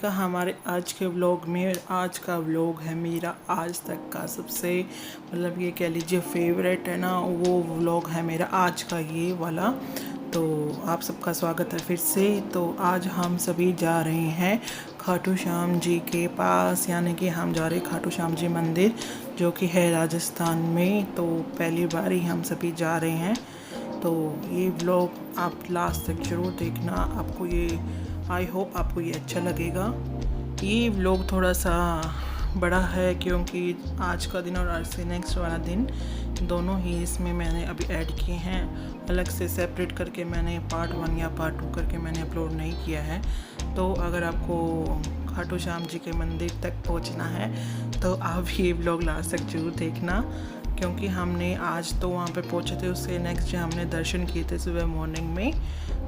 का हमारे आज के व्लॉग में। आज का व्लॉग है मेरा आज तक का सबसे मतलब ये कह लीजिए फेवरेट है ना, वो व्लॉग है मेरा आज का ये वाला। तो आप सबका स्वागत है फिर से। तो आज हम सभी जा रहे हैं खाटू श्याम जी के पास, यानी कि हम जा रहे हैं खाटू श्याम जी मंदिर जो कि है राजस्थान में। तो पहली बार ही हम सभी जा रहे हैं। तो ये व्लॉग आप लास्ट तक जरूर देखना, आपको ये आई होप आपको ये अच्छा लगेगा। ये व्लॉग थोड़ा सा बड़ा है क्योंकि आज का दिन और आज से नेक्स्ट वाला दिन दोनों ही इसमें मैंने अभी ऐड किए हैं। अलग से सेपरेट करके मैंने पार्ट 1 या पार्ट 2 करके मैंने अपलोड नहीं किया है। तो अगर आपको खाटू श्याम जी के मंदिर तक पहुंचना है तो आप ये व्लॉग लास्ट तक जरूर देखना, क्योंकि हमने आज तो वहाँ पे पहुँचे थे, उससे नेक्स्ट डे हमने दर्शन किए थे सुबह मॉर्निंग में।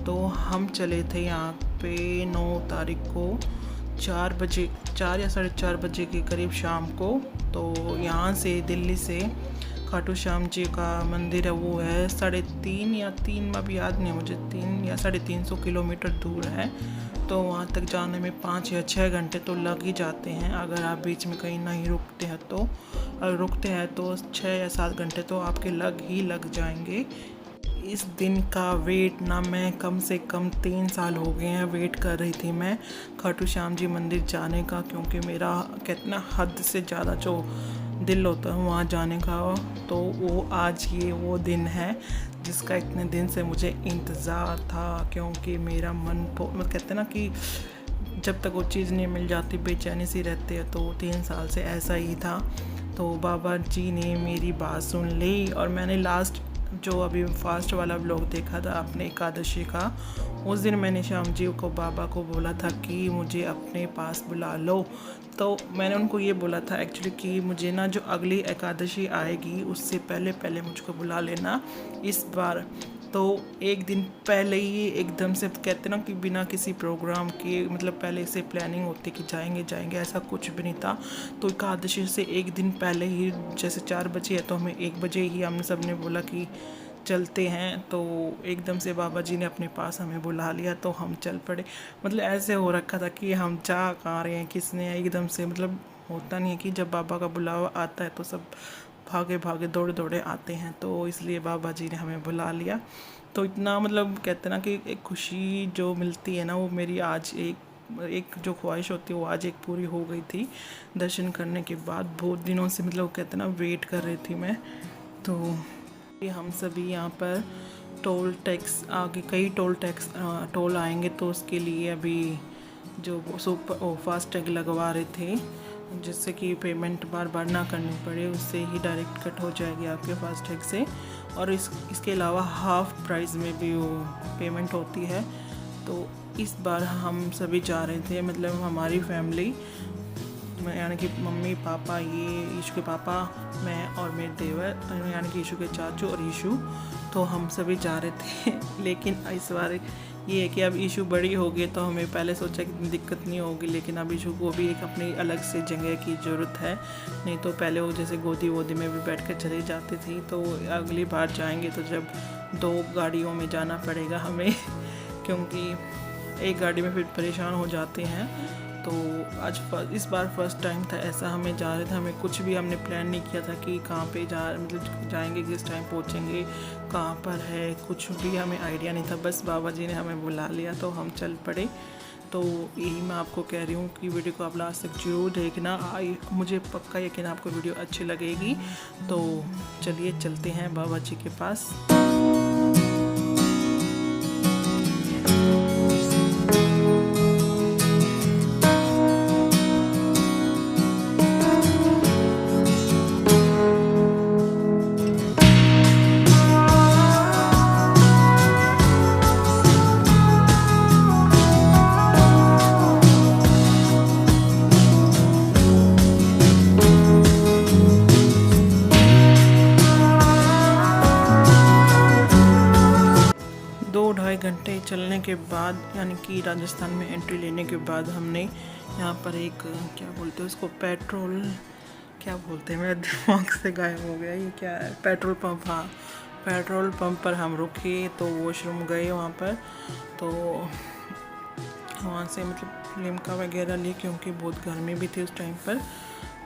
तो हम चले थे यहाँ पे 9 तारीख को 4 बजे, 4 या 4:30 बजे के करीब शाम को। तो यहाँ से दिल्ली से खाटू श्याम जी का मंदिर है वो है 3.5 या 3 अभी याद नहीं मुझे, 3 या 350 किलोमीटर दूर है। तो वहाँ तक जाने में 5 या 6 घंटे तो लग ही जाते हैं अगर आप बीच में कहीं नहीं रुकते हैं तो। अगर रुकते हैं तो 6 या 7 घंटे तो आपके लग जाएंगे। इस दिन का वेट ना मैं कम से कम 3 साल हो गए हैं वेट कर रही थी मैं खाटू श्याम जी मंदिर जाने का, क्योंकि मेरा कितना हद से ज़्यादा जो दिल होता है वहाँ जाने का। तो वो आज ये वो दिन है जिसका इतने दिन से मुझे इंतज़ार था, क्योंकि मेरा मन मतलब कहते हैं ना कि जब तक वो चीज़ नहीं मिल जाती बेचैनी सी रहती है। तो 3 साल से ऐसा ही था। तो बाबा जी ने मेरी बात सुन ली और मैंने लास्ट जो अभी फास्ट वाला व्लॉग देखा था अपने एकादशी का, उस दिन मैंने श्याम जी को बाबा को बोला था कि मुझे अपने पास बुला लो। तो मैंने उनको ये बोला था एक्चुअली कि मुझे ना जो अगली एकादशी आएगी उससे पहले मुझको बुला लेना इस बार। तो एक दिन पहले ही एकदम से कहते ना कि बिना किसी प्रोग्राम के, मतलब पहले से प्लानिंग होती कि जाएंगे, ऐसा कुछ भी नहीं था। तो एकादशी से एक दिन पहले ही जैसे 4 बजे है तो हमें 1 बजे ही हमने सब ने बोला कि चलते हैं। तो एकदम से बाबा जी ने अपने पास हमें बुला लिया तो हम चल पड़े। मतलब ऐसे हो रखा था कि हम जा कहाँ रहे हैं, किसने एकदम से, मतलब होता नहीं है कि जब बाबा का बुलावा आता है तो सब भागे दौड़े आते हैं। तो इसलिए बाबा जी ने हमें बुला लिया। तो इतना मतलब कहते हैं ना कि एक खुशी जो मिलती है ना, वो मेरी आज एक जो ख्वाहिश होती है वो आज एक पूरी हो गई थी दर्शन करने के बाद। बहुत दिनों से मतलब कहते हैं ना वेट कर रही थी मैं। तो हम सभी यहाँ पर टोल टैक्स आगे कई टोल आएंगे, तो उसके लिए अभी जो सुपर फास्टैग लगवा रहे थे जिससे कि पेमेंट बार बार ना करनी पड़े, उससे ही डायरेक्ट कट हो जाएगी आपके फास्टैग से। और इसके अलावा हाफ प्राइस में भी वो पेमेंट होती है। तो इस बार हम सभी जा रहे थे, मतलब हमारी फैमिली यानी कि मम्मी पापा, ये ईशु के पापा, मैं और मेरे देवर यानी कि ईशु के चाचू और ईशु। तो हम सभी जा रहे थे लेकिन इस बार ये है कि अब ईशु बड़ी हो गई तो हमें पहले सोचा कि दिक्कत नहीं होगी, लेकिन अब ईशु को भी एक अपनी अलग से जगह की ज़रूरत है। नहीं तो पहले वो जैसे गोदी वोदी में भी बैठ कर चली जाती थी। तो अगली बार जाएंगे तो जब 2 गाड़ियों में जाना पड़ेगा हमें क्योंकि एक गाड़ी में फिर परेशान हो जाते हैं। तो आज इस बार फर्स्ट टाइम था ऐसा हमें जा रहे थे। हमें कुछ भी हमने प्लान नहीं किया था कि कहाँ पे मतलब जाएंगे, किस टाइम पहुँचेंगे, कहाँ पर है, कुछ भी हमें आइडिया नहीं था। बस बाबा जी ने हमें बुला लिया तो हम चल पड़े। तो यही मैं आपको कह रही हूँ कि वीडियो को आप लास्ट तक जरूर देखना। मुझे पक्का यकीन आपको वीडियो अच्छी लगेगी। तो चलिए चलते हैं बाबा जी के पास। 2-2.5 घंटे चलने के बाद, यानी कि राजस्थान में एंट्री लेने के बाद, हमने यहाँ पर एक क्या बोलते हैं उसको, क्या बोलते हैं, मेरा दिमाग से गायब हो गया, ये क्या है, पेट्रोल पंप। हाँ, पेट्रोल पंप पर हम रुके तो वॉशरूम गए वहाँ पर। तो वहाँ से मतलब लिम्का वगैरह ली, क्योंकि बहुत गर्मी भी थी उस टाइम पर।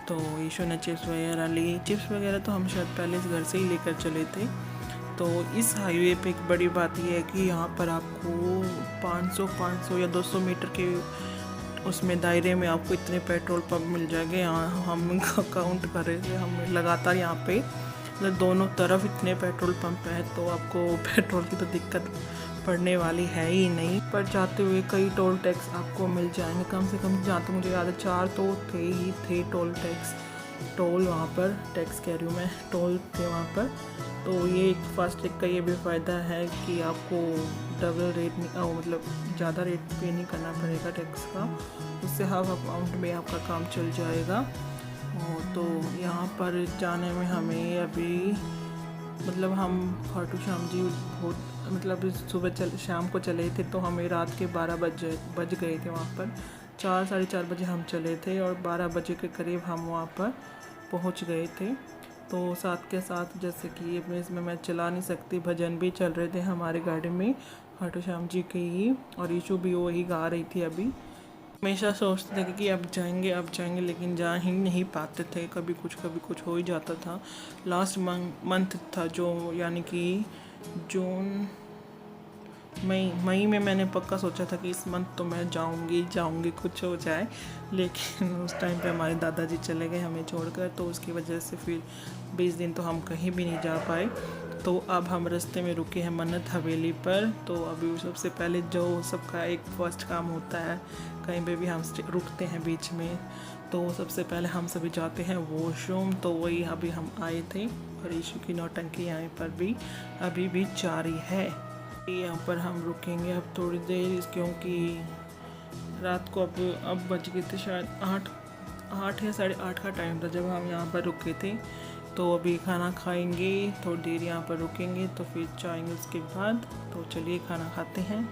तो ईशू ने चिप्स वगैरह ली। चिप्स वगैरह तो हम शायद पहले इस घर से ही लेकर चले थे। तो इस हाईवे पे एक बड़ी बात यह है कि यहाँ पर आपको 500 या 200 मीटर के उसमें दायरे में आपको इतने पेट्रोल पंप मिल जाएंगे। यहाँ हम काउंट कर रहे थे, हम लगातार यहाँ पे मतलब दोनों तरफ इतने पेट्रोल पंप है, तो आपको पेट्रोल की तो दिक्कत पड़ने वाली है ही नहीं। पर जाते हुए कई टोल टैक्स आपको मिल जाएंगे, कम से कम जहाँ तक मुझे याद है 4 तो थे टोल टैक्स। टोल वहाँ पर टैक्स कह रही हूँ मैं, टोल थे वहाँ पर। तो ये फास्टैग का ये भी फ़ायदा है कि आपको डबल रेट नहीं, मतलब ज़्यादा रेट पे नहीं करना पड़ेगा टैक्स का, उससे हाफ अमाउंट में आपका काम चल जाएगा। तो यहाँ पर जाने में हमें अभी मतलब हम खाटू श्याम जी बहुत मतलब सुबह शाम को चले थे, तो हमें रात के 12 बज गए थे वहाँ पर। 4-4:30 बजे हम चले थे और 12 बजे के करीब हम वहाँ पर पहुँच गए थे। तो साथ के साथ जैसे कि इसमें मैं चला नहीं सकती, भजन भी चल रहे थे हमारे गाड़ी में खाटू श्याम जी के ही, और ईशू भी वही गा रही थी। अभी हमेशा सोचते थे कि अब जाएंगे, लेकिन जा ही नहीं पाते थे, कभी कुछ हो ही जाता था। लास्ट मंथ था जो, यानी कि जून मई में मैंने पक्का सोचा था कि इस मंथ तो मैं जाऊंगी कुछ हो जाए, लेकिन उस टाइम पे हमारे दादाजी चले गए हमें छोड़कर, तो उसकी वजह से फिर 20 दिन तो हम कहीं भी नहीं जा पाए। तो अब हम रास्ते में रुके हैं मन्नत हवेली पर। तो अभी सबसे पहले जो सबका एक फर्स्ट काम होता है, कहीं पे भी हम रुकते हैं बीच में, तो सबसे पहले हम सभी जाते हैं वॉशरूम। तो वही अभी हम आए थे, और ईशू की नौटंकी यहाँ पर भी अभी भी जारी है। यहाँ पर हम रुकेंगे अब थोड़ी देर, क्योंकि रात को अब बज गए थे शायद 8 या 8:30 का टाइम था जब हम यहाँ पर रुके थे। तो अभी खाना खाएंगे, थोड़ी देर यहाँ पर रुकेंगे, तो फिर जाएंगे उसके बाद। तो चलिए खाना खाते हैं।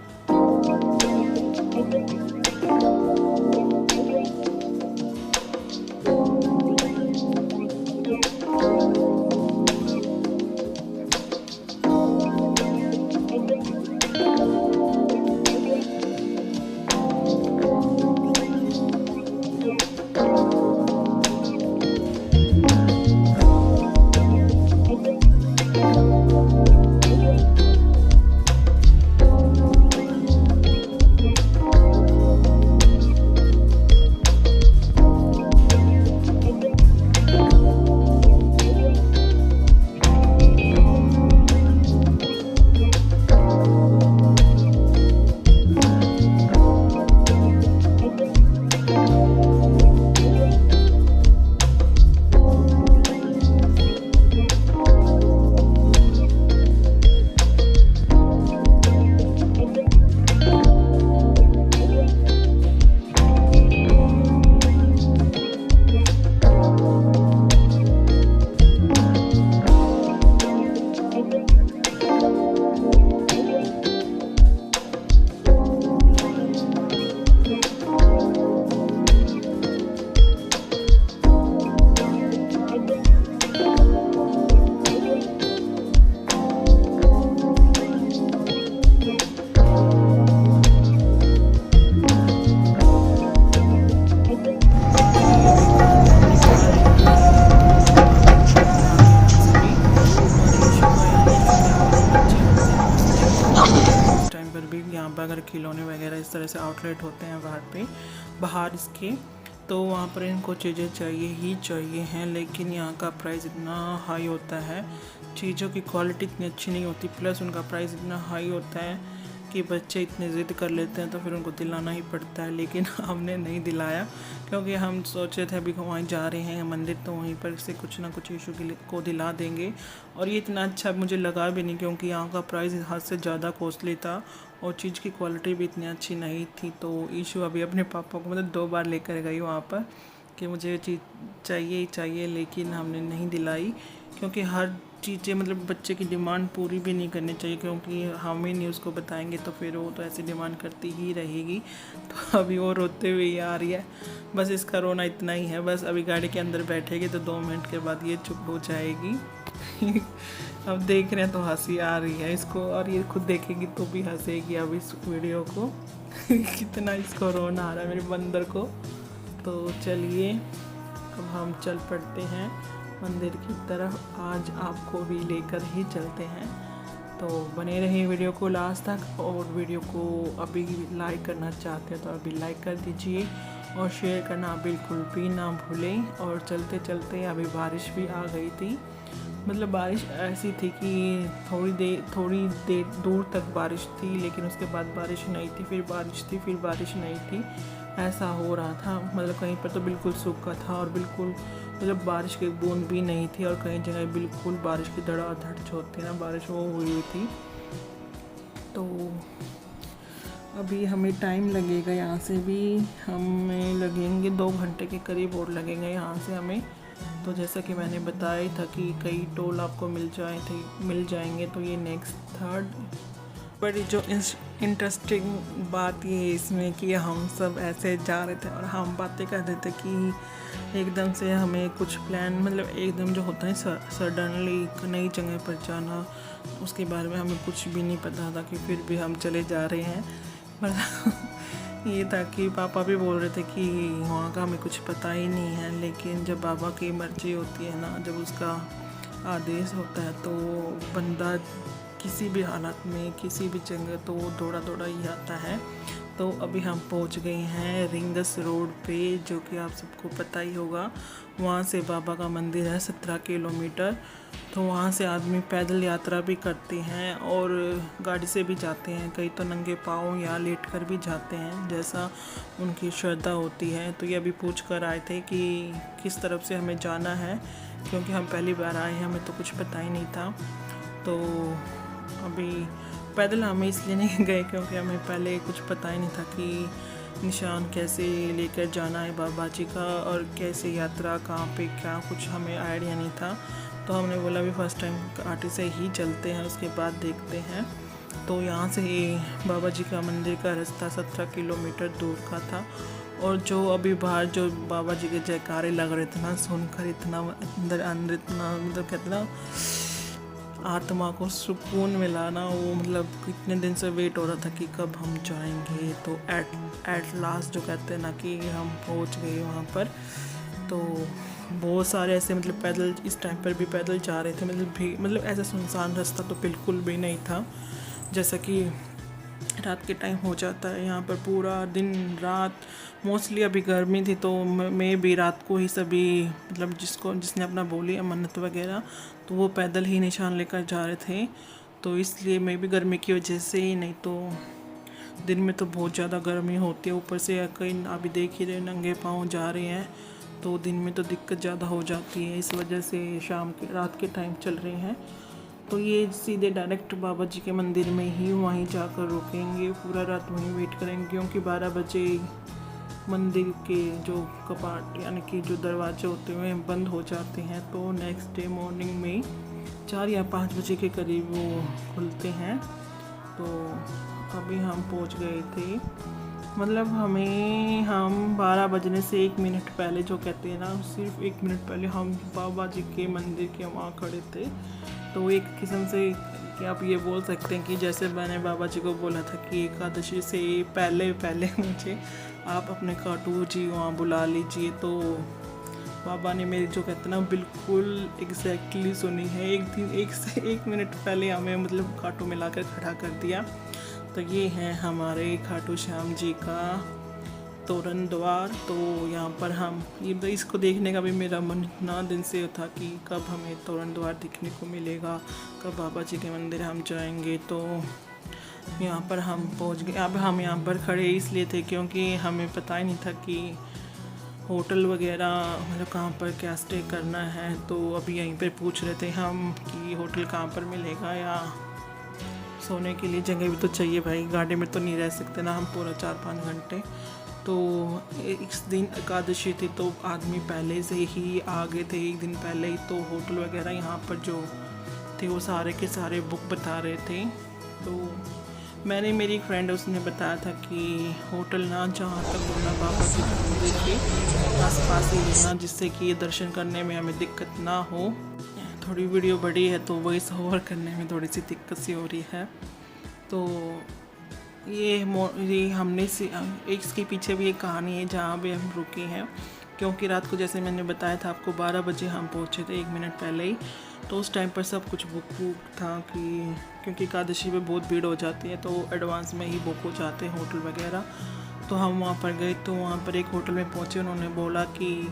अगर खिलौने वगैरह इस तरह से आउटलेट होते हैं बाहर इसके, तो वहाँ पर इनको चीज़ें चाहिए हैं, लेकिन यहाँ का प्राइस इतना हाई होता है, चीज़ों की क्वालिटी इतनी अच्छी नहीं होती, प्लस उनका प्राइस इतना हाई होता है कि बच्चे इतने ज़िद कर लेते हैं, तो फिर उनको दिलाना ही पड़ता है। लेकिन हमने नहीं दिलाया, क्योंकि हम सोचे थे अभी वहाँ जा रहे हैं मंदिर, तो वहीं पर से कुछ ना कुछ ईशू को दिला देंगे। और ये इतना अच्छा मुझे लगा भी नहीं, क्योंकि यहाँ का प्राइस हद से ज़्यादा कॉस्टली था और चीज़ की क्वालिटी भी इतनी अच्छी नहीं थी। तो ईशू अभी अपने पापा को मतलब 2 बार लेकर गई वहाँ पर कि मुझे ये चीज़ चाहिए ही चाहिए, लेकिन हमने नहीं दिलाई, क्योंकि हर चीज़ें मतलब बच्चे की डिमांड पूरी भी नहीं करनी चाहिए, क्योंकि हम ही नहीं उसको बताएंगे तो फिर वो तो ऐसी डिमांड करती ही रहेगी। तो अभी वो रोते हुए ही आ रही है, बस इसका रोना इतना ही है। बस अभी गाड़ी के अंदर बैठेगी तो 2 मिनट के बाद ये चुप हो जाएगी। अब देख रहे हैं तो हंसी आ रही है इसको, और ये खुद देखेगी तो भी हंसेगी अब इस वीडियो को। कितना इसको रोना आ रहा है मेरे बंदर को। तो चलिए अब हम चल पड़ते हैं मंदिर की तरफ। आज आपको भी लेकर ही चलते हैं, तो बने रहिए वीडियो को लास्ट तक। और वीडियो को अभी लाइक करना चाहते हैं तो अभी लाइक कर दीजिए, और शेयर करना बिल्कुल भी ना भूलें। और चलते चलते अभी बारिश भी आ गई थी। मतलब बारिश ऐसी थी कि थोड़ी देर दूर तक बारिश थी, लेकिन उसके बाद बारिश नहीं थी, फिर बारिश थी, फिर बारिश नहीं थी, ऐसा हो रहा था। मतलब कहीं पर तो बिल्कुल सूखा था और बिल्कुल मतलब बारिश की बूंद भी नहीं थी, और कई जगह बिल्कुल बारिश की धड़ाधड़ जो होती है ना बारिश, वो हुई थी। तो अभी हमें टाइम लगेगा, यहाँ से भी हमें लगेंगे 2 घंटे के करीब और लगेंगे यहाँ से हमें। तो जैसा कि मैंने बताया था कि कई टोल आपको मिल जाएंगे, तो ये नेक्स्ट थर्ड। बड़ी जो इंटरेस्टिंग बात ये है इसमें कि हम सब ऐसे जा रहे थे और हम बातें कर रहे थे कि एकदम से हमें कुछ प्लान, मतलब एकदम जो होता है सडनली नई जगह पर जाना, उसके बारे में हमें कुछ भी नहीं पता था कि फिर भी हम चले जा रहे हैं। मतलब ये था कि पापा भी बोल रहे थे कि वहाँ का हमें कुछ पता ही नहीं है, लेकिन जब बाबा की मर्जी होती है ना, जब उसका आदेश होता है तो बंदा किसी भी हालत में किसी भी जगह तो दौड़ा ही आता है। तो अभी हम पहुंच गए हैं रिंगस रोड पे, जो कि आप सबको पता ही होगा। वहाँ से बाबा का मंदिर है 17 किलोमीटर। तो वहाँ से आदमी पैदल यात्रा भी करते हैं और गाड़ी से भी जाते हैं, कई तो नंगे पाँव या लेट कर भी जाते हैं, जैसा उनकी श्रद्धा होती है। तो ये अभी पूछ कर आए थे कि किस तरफ से हमें जाना है, क्योंकि हम पहली बार आए हैं, हमें तो कुछ पता ही नहीं था। तो अभी पैदल हमें इसलिए नहीं गए क्योंकि हमें पहले कुछ पता ही नहीं था कि निशान कैसे लेकर जाना है बाबा जी का, और कैसे यात्रा कहाँ पे क्या, कुछ हमें आइडिया नहीं था। तो हमने बोला भी फर्स्ट टाइम घाटी से ही चलते हैं, उसके बाद देखते हैं। तो यहाँ से बाबा जी का मंदिर का रास्ता 17 किलोमीटर दूर का था। और जो अभी बाहर जो बाबा जी के जयकारे लग रहे थे ना, सुनकर इतना अंदर इतना मतलब कहते ना आत्मा को सुकून मिला ना, वो मतलब कितने दिन से वेट हो रहा था कि कब हम जाएंगे। तो एट लास्ट जो कहते हैं ना कि हम पहुंच गए वहाँ पर। तो बहुत सारे ऐसे मतलब पैदल इस टाइम पर भी पैदल जा रहे थे, मतलब ऐसा सुनसान रास्ता तो बिल्कुल भी नहीं था, जैसा कि रात के टाइम हो जाता है यहाँ पर। पूरा दिन रात मोस्टली अभी गर्मी थी, तो मैं भी रात को ही सभी मतलब जिसने अपना बोली मन्नत वगैरह, तो वो पैदल ही निशान लेकर जा रहे थे। तो इसलिए मैं भी गर्मी की वजह से ही, नहीं तो दिन में तो बहुत ज़्यादा गर्मी होती है, ऊपर से कहीं अभी देख ही रहे नंगे पाँव जा रहे हैं, तो दिन में तो दिक्कत ज़्यादा हो जाती है। इस वजह से रात के टाइम चल रहे हैं। तो ये सीधे डायरेक्ट बाबा जी के मंदिर में ही वहीं जाकर रुकेंगे, पूरा रात वहीं वेट करेंगे, क्योंकि 12 बजे मंदिर के जो कपाट यानी कि जो दरवाजे होते हुए बंद हो जाते हैं। तो नेक्स्ट डे मॉर्निंग में 4 या 5 बजे के करीब वो खुलते हैं। तो अभी हम पहुंच गए थे, मतलब हम 12 बजने से 1 मिनट पहले, जो कहते हैं ना सिर्फ 1 मिनट पहले हम बाबा जी के मंदिर के वहाँ खड़े थे। तो एक किस्म से कि आप ये बोल सकते हैं कि जैसे मैंने बाबा जी को बोला था कि एकादशी से पहले मुझे आप अपने खाटू जी वहाँ बुला लीजिए, तो बाबा ने मेरी जो कहते ना बिल्कुल एग्जैक्टली सुनी है। एक मिनट पहले हमें मतलब खाटू में लाकर खड़ा कर दिया। तो ये है हमारे खाटू श्याम जी का तोरण द्वार। तो यहाँ पर हम इसको देखने का भी मेरा मन इतना दिन से था कि कब हमें तोरण द्वार दिखने को मिलेगा, कब बाबा जी के मंदिर हम जाएंगे। तो यहाँ पर हम पहुँच गए। अब हम यहाँ पर खड़े इसलिए थे क्योंकि हमें पता ही नहीं था कि होटल वगैरह मतलब कहाँ पर क्या स्टे करना है। तो अभी यहीं पर पूछ रहे थे हम कि होटल कहाँ पर मिलेगा, या सोने के लिए जगह भी तो चाहिए भाई, गाड़ी में तो नहीं रह सकते ना हम पूरा 4-5 घंटे। तो इस दिन एकादशी थी तो आदमी पहले से ही आ गए थे, एक दिन पहले ही। तो होटल वगैरह यहाँ पर जो थे वो सारे के सारे बुक बता रहे थे। तो मैंने मेरी एक फ्रेंड उसने बताया था कि होटल ना जहाँ तक बोला बाबा जी के मंदिर के आस पास ही लेना, जिससे कि ये दर्शन करने में हमें दिक्कत ना हो। थोड़ी वीडियो बड़ी है तो वॉइस ओवर करने में थोड़ी सी दिक्कत सी हो रही है। तो ये हमने से इसके पीछे भी एक कहानी है जहाँ भी हम रुके हैं, क्योंकि रात को जैसे मैंने बताया था आपको 12 बजे हम पहुँचे थे, 1 मिनट पहले ही। तो उस टाइम पर सब कुछ बुक था कि क्योंकि एकादशी पे बहुत भीड़ हो जाती है तो एडवांस में ही बुक हो जाते हैं होटल वगैरह। तो हम वहाँ पर गए तो वहाँ पर एक होटल में पहुँचे, उन्होंने बोला कि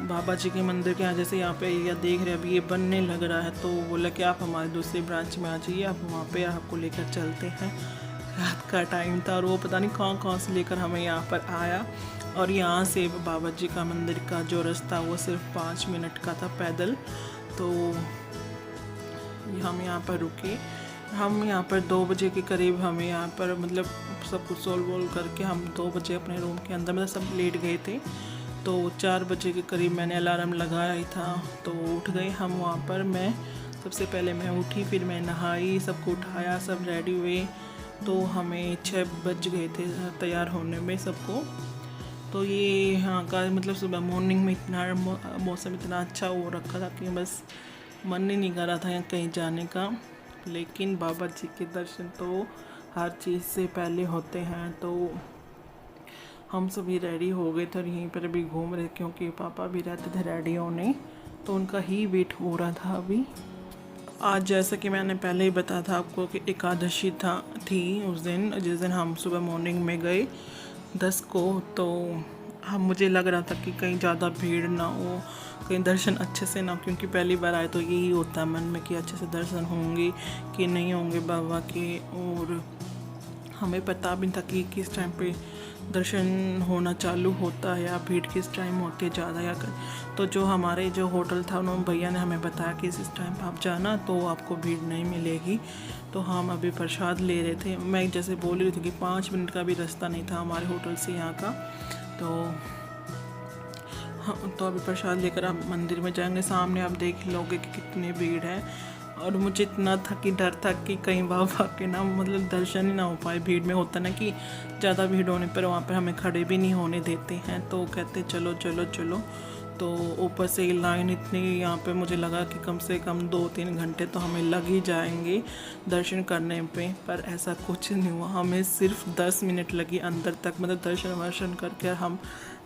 बाबा जी के मंदिर के यहाँ जैसे यहाँ पे एरिया देख रहे हैं अभी ये बनने लग रहा है, तो बोला कि आप हमारे दूसरे ब्रांच में आ जाइए, आप वहाँ पे आपको लेकर चलते हैं। रात का टाइम था और वो पता नहीं कहाँ से लेकर हमें यहाँ पर आया। और यहाँ से बाबा जी का मंदिर का जो रास्ता वो सिर्फ 5 मिनट का था पैदल। तो हम यहाँ पर रुके, हम यहाँ पर 2 बजे के करीब हमें यहाँ पर मतलब सब कुछ सोल्व वोल्व करके हम 2 बजे अपने रूम के अंदर मतलब सब लेट गए थे। तो 4 बजे के करीब मैंने अलार्म लगाया ही था तो उठ गए हम वहाँ पर। मैं सबसे पहले मैं उठी, फिर मैं नहाई, सबको उठाया, सब रेडी हुए। तो हमें 6 बज गए थे तैयार होने में सबको। तो ये यहाँ का मतलब सुबह मॉर्निंग में इतना मौसम इतना अच्छा हो रखा था कि बस मन ही नहीं कर रहा था यहाँ कहीं जाने का। लेकिन बाबा जी के दर्शन तो हर चीज़ से पहले होते हैं। तो हम सभी रेडी हो गए थे और यहीं पर अभी घूम रहे, क्योंकि पापा भी रहते थे रेडी होने, तो उनका ही वेट हो रहा था अभी। आज जैसा कि मैंने पहले ही बताया था आपको कि एकादशी थी उस दिन, जिस दिन हम सुबह मॉर्निंग में गए 10 को। तो मुझे लग रहा था कि कहीं ज़्यादा भीड़ ना हो, कहीं दर्शन अच्छे से ना हो, क्योंकि पहली बार आए तो यही होता है मन में कि अच्छे से दर्शन होंगे कि नहीं होंगे बाबा के। और हमें पता भी था कि किस टाइम पे दर्शन होना चालू होता है या भीड़ किस टाइम होती है ज़्यादा या तो जो हमारे जो होटल था उन्होंने भैया ने हमें बताया कि इस टाइम पर आप जाना तो आपको भीड़ नहीं मिलेगी। तो हम अभी प्रसाद ले रहे थे, मैं जैसे बोल रही थी कि 5 मिनट का भी रास्ता नहीं था हमारे होटल से यहाँ का। तो अभी प्रसाद लेकर आप मंदिर में जाएंगे, सामने आप देख लोगे कि कितनी भीड़ है। और मुझे इतना था कि डर था कि कहीं बाबा के ना मतलब दर्शन ही ना हो पाए। भीड़ में होता ना कि ज़्यादा भीड़ होने पर वहाँ पर हमें खड़े भी नहीं होने देते हैं, तो कहते चलो चलो चलो। तो ऊपर से लाइन इतनी यहाँ पे मुझे लगा कि कम से कम 2-3 घंटे तो हमें लग ही जाएंगे दर्शन करने पे, पर ऐसा कुछ नहीं हुआ। हमें सिर्फ 10 मिनट लगी अंदर तक, मतलब दर्शन वर्शन करके हम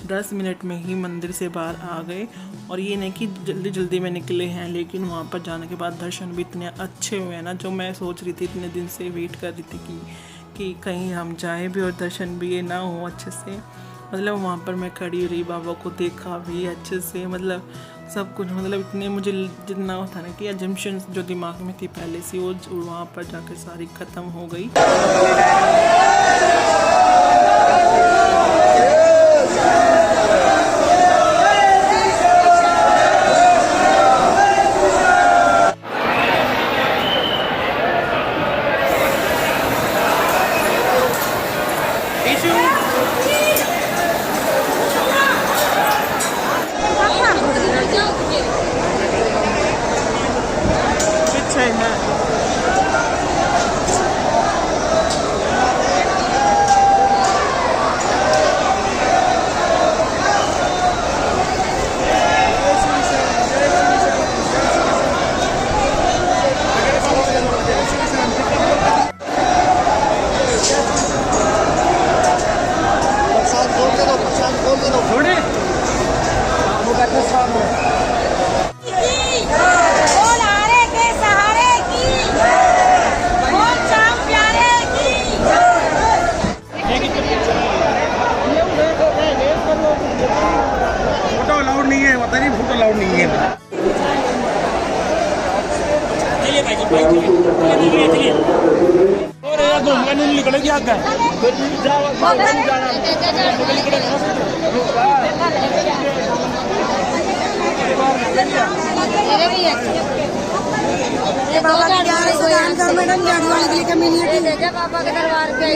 10 मिनट में ही मंदिर से बाहर आ गए। और ये नहीं कि जल्दी जल्दी में निकले हैं, लेकिन वहाँ पर जाने के बाद दर्शन भी इतने अच्छे हुए हैं ना, जो मैं सोच रही थी इतने दिन से वेट कर रही थी कि कहीं हम जाएँ भी और दर्शन भी ये ना हो अच्छे से। मतलब वहाँ पर मैं खड़ी रही, बाबा को देखा भी अच्छे से, मतलब सब कुछ, मतलब इतने मुझे जितना होता ना कि एजम्पशन जो दिमाग में थी पहले से वो वहाँ पर जाकर सारी ख़त्म हो गई। फोटो अलाउड नहीं है, पता नहीं फोटो अलाउड नहीं है। और यार घूम नहीं निकलेगी आगे पापा के दरबार पे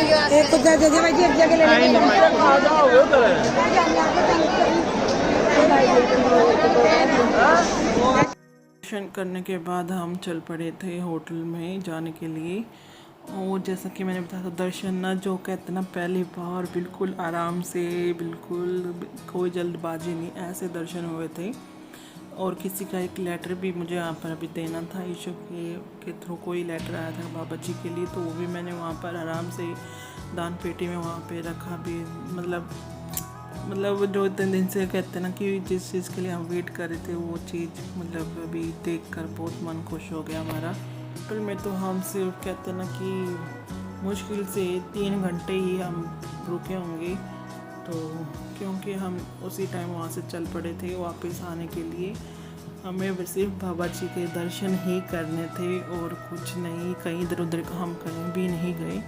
दर्शन करने के बाद हम चल पड़े थे होटल में जाने के लिए। और जैसा कि मैंने बताया था दर्शन ना जो कहते ना पहली बार बिल्कुल आराम से, बिल्कुल कोई जल्दबाजी नहीं, ऐसे दर्शन हुए थे। और किसी का एक लेटर भी मुझे यहाँ पर अभी देना था ईशू के थ्रू कोई लेटर आया था बाबा जी के लिए, तो वो भी मैंने वहाँ पर आराम से दान पेटी में वहाँ पे रखा भी। मतलब जो इतने दिन से कहते हैं ना कि जिस चीज़ के लिए हम वेट कर रहे थे वो चीज़ मतलब अभी देखकर बहुत मन खुश हो गया हमारा। फिर में तो हम सिर्फ कहते हैं ना कि मुश्किल से 3 घंटे ही हम रुके होंगे, तो क्योंकि हम उसी टाइम वहाँ से चल पड़े थे वापस आने के लिए। हमें सिर्फ बाबा जी के दर्शन ही करने थे और कुछ नहीं, कहीं इधर उधर हम कहीं भी नहीं गए।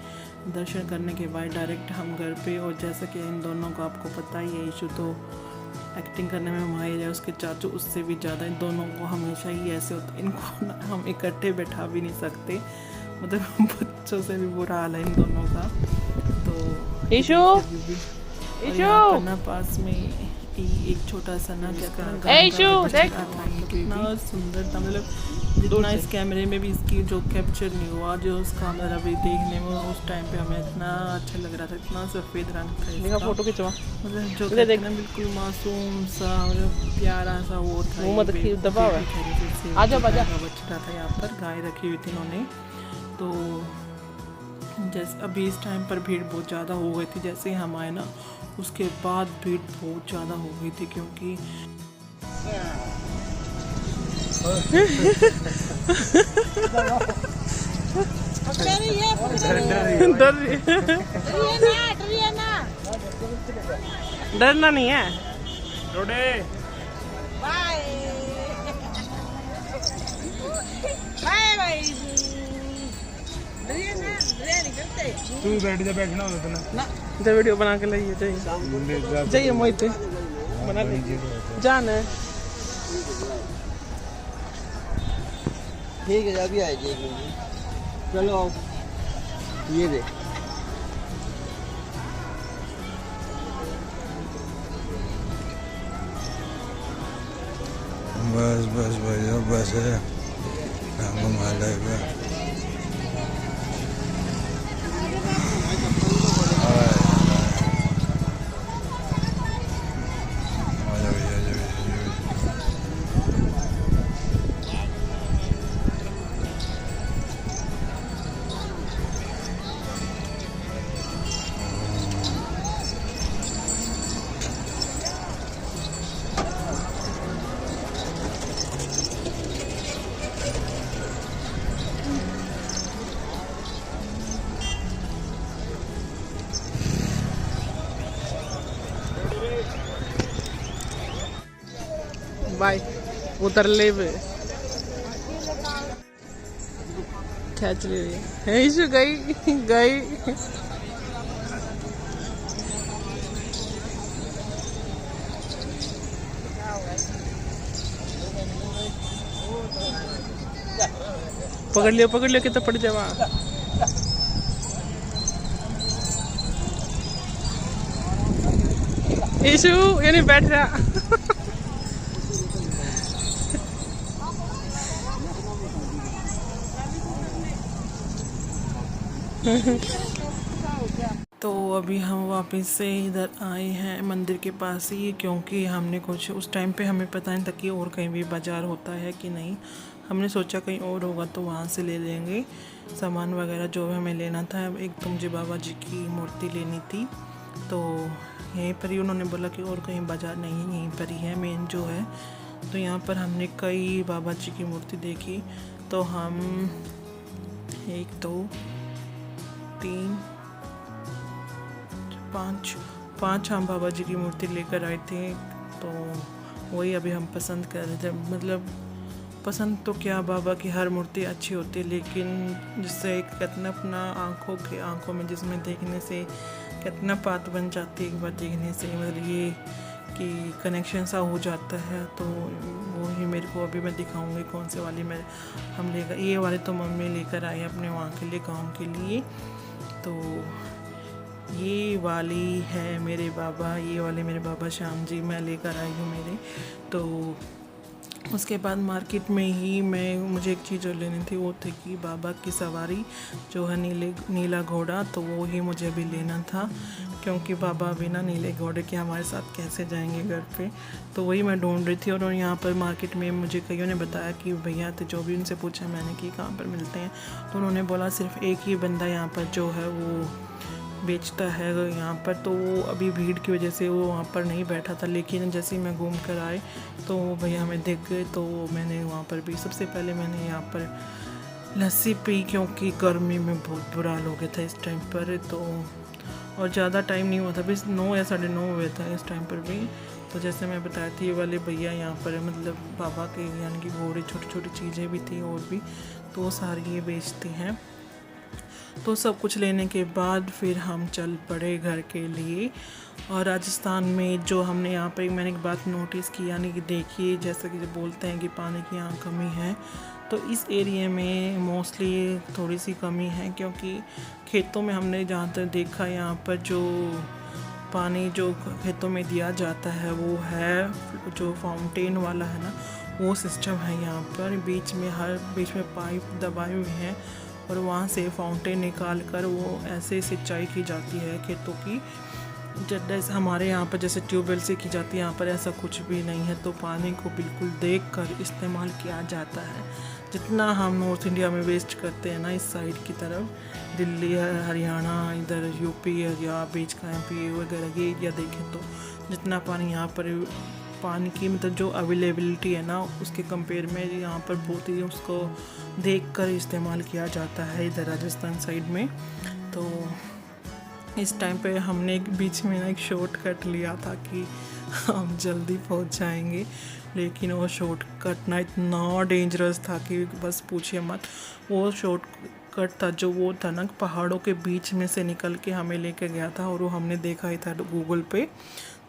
दर्शन करने के बाद डायरेक्ट हम घर पे, और जैसा कि इन दोनों को आपको पता ही है, ईशू तो एक्टिंग करने में माहिर है, उसके चाचू उससे भी ज़्यादा। इन दोनों को हमेशा ही ऐसे होता, इनको ना हम इकट्ठे बैठा भी नहीं सकते, मतलब बच्चों से भी बुरा हाल है इन दोनों का। तो ईशू ना पास में एक छोटा सा ना कितना सुंदर था, मतलब जितना इस कैमरे में भी इसकी जो कैप्चर नहीं हुआ, जो उसका मतलब अभी देखने में उस टाइम पे हमें इतना अच्छा लग रहा था, इतना सफ़ेद रंग था इसका। फोटो खिंचवा, मतलब जो देखना बिल्कुल मासूम सा और प्यारा सा वो था। बच्चा था यहाँ पर, गाय रखी हुई थी इन्होंने। तो जैसे अभी इस टाइम पर भीड़ बहुत ज़्यादा हो गई थी, जैसे हम आए ना उसके बाद भीड़ बहुत ज़्यादा हो गई थी, क्योंकि डरना नहीं है। तू बैठ जा, बैठना होता ना तो वीडियो बना के लाइए, जाइए मोहित बना लीजिए, जाना है। ठीक है, अभी आएगी। चलो ये दे। बस बस भैया बस है, काम मालेगा। बाय उतर ले खींच ले है गई पकड़ लियो कि तो पड़ जावा। ईशु ये नहीं बैठ रहा। तो अभी हम वापस से इधर आए हैं मंदिर के पास ही, क्योंकि हमने कुछ उस टाइम पे हमें पता नहीं था कि और कहीं भी बाज़ार होता है कि नहीं। हमने सोचा कहीं और होगा तो वहाँ से ले लेंगे सामान वगैरह जो हमें लेना था। एक तो मुझे बाबा जी की मूर्ति लेनी थी, तो यहीं पर ही उन्होंने बोला कि और कहीं बाज़ार नहीं है, यहीं पर ही है मेन जो है। तो यहाँ पर हमने कई बाबा जी की मूर्ति देखी, तो हम 1 2 3 4 5 हम बाबा जी की मूर्ति लेकर आए थे। तो वही अभी हम पसंद कर रहे थे, मतलब पसंद तो क्या, बाबा की हर मूर्ति अच्छी होती है, लेकिन जिससे कितना अपना आँखों में जिसमें देखने से कितना बात बन जाती है एक बार देखने से, मतलब ये कि कनेक्शन सा हो जाता है। तो वो ही मेरे को अभी मैं दिखाऊंगी कौन से वाली हम लेकर, ये वाले तो मम्मी लेकर आई अपने वहाँ के लिए, गाँव के लिए। तो ये वाली है मेरे बाबा, ये वाले मेरे बाबा श्याम जी मैं लेकर आई हूँ मेरे। तो उसके बाद मार्केट में ही मुझे एक चीज़ और लेनी थी, वो थी कि बाबा की सवारी जो है नीला घोड़ा, तो वो ही मुझे भी लेना था क्योंकि बाबा बिना नीले घोड़े के हमारे साथ कैसे जाएंगे घर पे। तो वही मैं ढूंढ रही थी और यहाँ पर मार्केट में मुझे कईयों ने बताया कि भैया थे, जो भी उनसे पूछा मैंने कि कहाँ पर मिलते हैं, तो उन्होंने बोला सिर्फ एक ही बंदा यहाँ पर जो है वो बेचता है यहाँ पर। तो वो अभी भीड़ की वजह से वो वहाँ पर नहीं बैठा था, लेकिन जैसे ही मैं घूम कर आए तो वो भैया हमें दिख गए। तो मैंने वहाँ पर भी सबसे पहले मैंने यहाँ पर लस्सी पी क्योंकि गर्मी में बहुत बुरा हाल हो गया था इस टाइम पर। तो और ज़्यादा टाइम नहीं हुआ था, बस 9 या 9:30 हुए था इस टाइम पर भी। तो जैसे मैं बताया थी, ये वाले भैया यहाँ पर मतलब बाबा के यानी कि घोड़े, छोटी छोटी चीज़ें भी थी और भी, तो वो सारी ये बेचते हैं। तो सब कुछ लेने के बाद फिर हम चल पड़े घर के लिए। और राजस्थान में जो हमने यहाँ पर मैंने एक बात नोटिस की, यानी कि देखिए जैसा कि जब बोलते हैं कि पानी की यहाँ कमी है, तो इस एरिया में मोस्टली थोड़ी सी कमी है क्योंकि खेतों में हमने जहाँ तक देखा यहाँ पर जो पानी जो खेतों में दिया जाता है वो है जो फाउंटेन वाला है ना, वो सिस्टम है यहाँ पर। बीच में पाइप दबाए हुए हैं और वहाँ से फाउंटेन निकाल कर वो ऐसे सिंचाई की जाती है खेतों की, जैसे हमारे यहाँ पर जैसे ट्यूबवेल से की जाती है, यहाँ पर ऐसा कुछ भी नहीं है। तो पानी को बिल्कुल देख कर इस्तेमाल किया जाता है। जितना हम नॉर्थ इंडिया में वेस्ट करते हैं ना इस साइड की तरफ, दिल्ली, हरियाणा, इधर यूपी या बीच का MP वगैरह ये एरिया देखें तो जितना पानी यहाँ पर पानी की मतलब जो अवेलेबिलिटी है ना उसके कंपेयर में यहाँ पर बहुत ही उसको देख कर इस्तेमाल किया जाता है इधर राजस्थान साइड में। तो इस टाइम पे हमने एक बीच में ना एक शॉर्टकट लिया था कि हम जल्दी पहुंच जाएंगे, लेकिन वो शॉर्टकट ना इतना डेंजरस था कि बस पूछिए मत। वो शॉर्टकट था जो वो था ना पहाड़ों के बीच में से निकल के हमें लेके गया था, और वो हमने देखा ही था गूगल पे।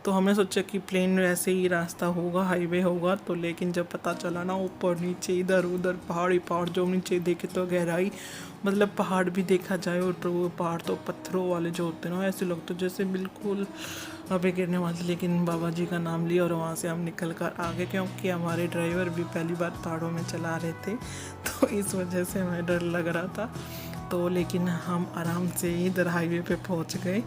तो हमने सोचा कि प्लेन वैसे ही रास्ता होगा, हाईवे होगा, तो लेकिन जब पता चला ना ऊपर नीचे इधर उधर पहाड़ ही पहाड़, जो नीचे देखे तो गहराई मतलब पहाड़ भी देखा जाए, और तो वो पहाड़ तो पत्थरों वाले जो होते हैं ना ऐसे लगते तो जैसे बिल्कुल अबे गिरने वाले। लेकिन बाबा जी का नाम लिया और वहाँ से हम निकल कर आ गए क्योंकि हमारे ड्राइवर भी पहली बार पहाड़ों में चला रहे थे, तो इस वजह से हमें डर लग रहा था। तो लेकिन हम आराम से इधर हाईवे पे पहुंच गए।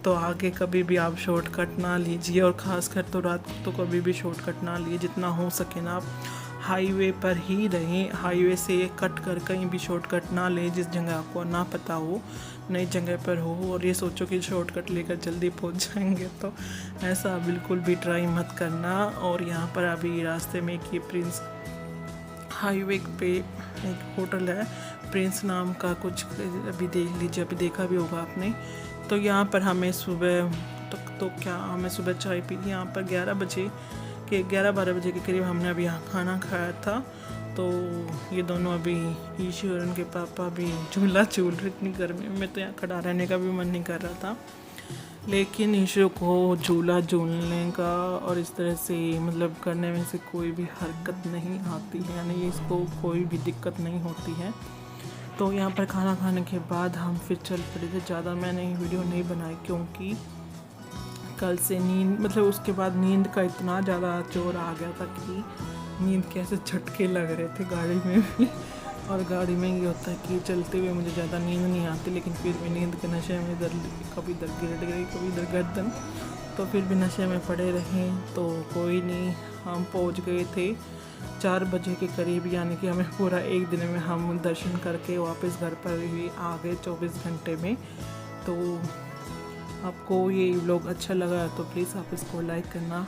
तो आगे कभी भी आप शॉर्टकट ना लीजिए, और ख़ासकर तो रात को तो कभी भी शॉर्टकट ना लिए, जितना हो सके ना आप हाईवे पर ही रहें। हाईवे से कट कर कहीं भी शॉर्टकट ना लें जिस जगह आपको ना पता हो, नई जगह पर हो, और ये सोचो कि शॉर्टकट लेकर जल्दी पहुंच जाएंगे, तो ऐसा बिल्कुल भी ट्राई मत करना। और यहाँ पर अभी रास्ते में एक ये प्रिंस हाईवे पे एक होटल है, प्रिंस नाम का कुछ, अभी देख लीजिए, अभी देखा भी होगा आपने। तो यहाँ पर हमें सुबह हमें सुबह चाय पी थी यहाँ पर 11-12 बजे के करीब हमने अभी यहाँ खाना खाया था। तो ये दोनों अभी ईशू और उनके पापा भी झूला झूल रहे, इतनी गर्मी में तो यहाँ खड़ा रहने का भी मन नहीं कर रहा था, लेकिन ईशू को झूला झूलने का और इस तरह से मतलब करने में से कोई भी हरकत नहीं आती है, यानी इसको कोई भी दिक्कत नहीं होती है। तो यहाँ पर खाना खाने के बाद हम फिर चल पड़े थे। ज़्यादा मैंने वीडियो नहीं बनाई क्योंकि कल से नींद मतलब उसके बाद नींद का इतना ज़्यादा जोर आ गया था कि नींद कैसे झटके लग रहे थे गाड़ी में भी। और गाड़ी में ये होता है कि चलते हुए मुझे ज़्यादा नींद नहीं आती, लेकिन फिर भी नींद के नशे में कभी इधर गिर गई, कभी इधर गर्दन, तो फिर भी नशे में पड़े रहे। तो कोई नहीं, हम पहुंच गए थे 4 बजे के करीब, यानी कि हमें पूरा एक दिन में हम दर्शन करके वापस घर पर ही आ गए 24 घंटे में। तो आपको ये व्लॉग अच्छा लगा तो प्लीज़ आप इसको लाइक करना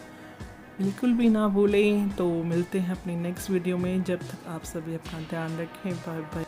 बिल्कुल भी ना भूलें। तो मिलते हैं अपनी नेक्स्ट वीडियो में, जब तक आप सभी अपना ध्यान रखें। Bye bye.